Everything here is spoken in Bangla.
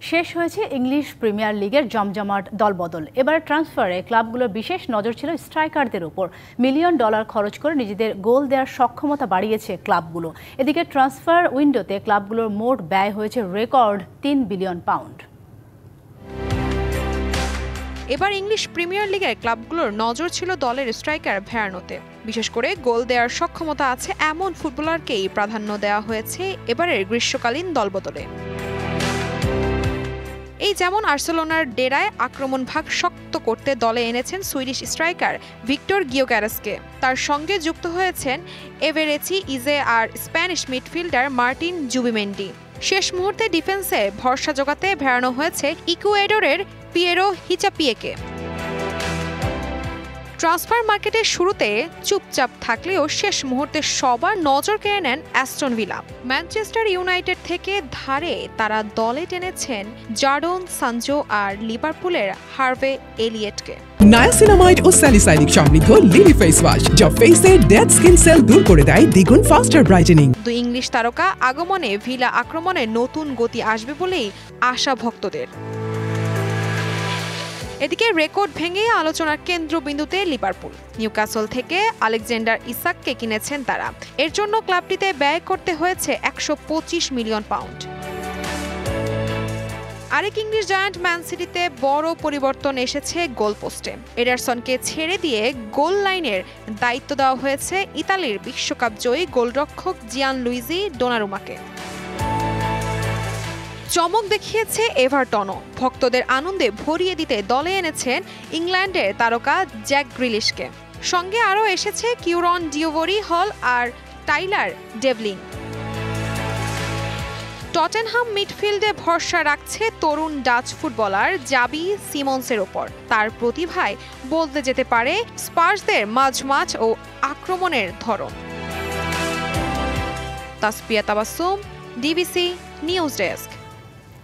শেষ হয়েছে ইংলিশ প্রিমিয়ার লিগের জমজমাট দলবদল। এবার ট্রান্সফারে ক্লাবগুলোর বিশেষ নজর ছিল স্ট্রাইকারদের উপর। মিলিয়ন ডলার খরচ করে নিজেদের গোল দেওয়ার সক্ষমতা বাড়িয়েছে ক্লাবগুলো। এদিকে ট্রান্সফার উইন্ডোতে ক্লাবগুলোর মোট ব্যয় হয়েছে রেকর্ড ৩ বিলিয়ন পাউন্ড। এবার ইংলিশ প্রিমিয়ার লিগের ক্লাবগুলোর নজর ছিল দলের স্ট্রাইকার ভেরানোতে। বিশেষ করে গোল দেওয়ার সক্ষমতা আছে এমন ফুটবলারকেই প্রাধান্য দেওয়া হয়েছে এবারের গ্রীষ্মকালীন দলবদলে। এই যেমন আর্সেলোনার ডেরায় আক্রমণ ভাগ শক্ত করতে দলে এনেছেন সুইডিশ স্ট্রাইকার ভিক্টর গিয়োকেরেসকে। তার সঙ্গে যুক্ত হয়েছেন এভেরেচি ইজে আর স্প্যানিশ মিডফিল্ডার মার্টিন জুবিমেন্ডি। শেষ মুহূর্তে ডিফেন্সে ভরসা জোগাতে ভেড়ানো হয়েছে ইকুয়েডরের পিয়েরো হিচাপিয়েকে। ট্রান্সফার মার্কেটের শুরুতে চুপচাপ থাকলেও শেষ মুহূর্তে সবার নজর কেড়ে নেন অ্যাস্টন ভিলা। ম্যানচেস্টার ইউনাইটেড থেকে ধারে তারা দলে টেনেছেন জার্ডন সানজো আর লিভারপুলের হার্ভে এলিয়েটকে। নায়াসিনামাইড ও স্যালিসাইলিক সমৃদ্ধ লিলি ফেস ওয়াশ যা ফেসের ডেড স্কিন সেল দূর করে দেয় দ্বিগুণ ফাস্টার ব্রাইটেনিং। দুই ইংলিশ তারকা আগমনে ভিলা আক্রমণে নতুন গতি আসবে বলেই আশা ভক্তদের। এদিকে রেকর্ড ভেঙে আলোচনার কেন্দ্রবিন্দুতে লিভারপুল। নিউক্যাসল থেকে আলেকজান্ডার ইসাককে কিনেছেন তারা। এর জন্য ক্লাবটিতে ব্যয় করতে হয়েছে ১২৫ মিলিয়ন পাউন্ড। আরেক ইংলিশ জায়ান্ট ম্যান সিটিতে বড় পরিবর্তন এসেছে গোলপোস্টে। এডারসনকে ছেড়ে দিয়ে গোল লাইনের দায়িত্ব দেওয়া হয়েছে ইতালির বিশ্বকাপ জয়ী গোলরক্ষক জিয়ানলুইজি ডোনারুমাকে। চমক দেখিয়েছে এভারটনও। ভক্তদের আনন্দে ভরিয়ে দিতে দলে এনেছেন ইংল্যান্ডের তারকা জ্যাক গ্রিলিশকে। সঙ্গে আরও এসেছে কিউরন ডিওভরি হল আর টাইলার ডেভলিং। টটেনহাম মিডফিল্ডে ভরসা রাখছে তরুণ ডাচ ফুটবলার জাবি সিমন্সের ওপর। তার প্রতিভায় বদলে যেতে পারে স্পার্সদের মাঝমাঠ ও আক্রমণের ধরন। Tasfia Tabassum, DBC news desk.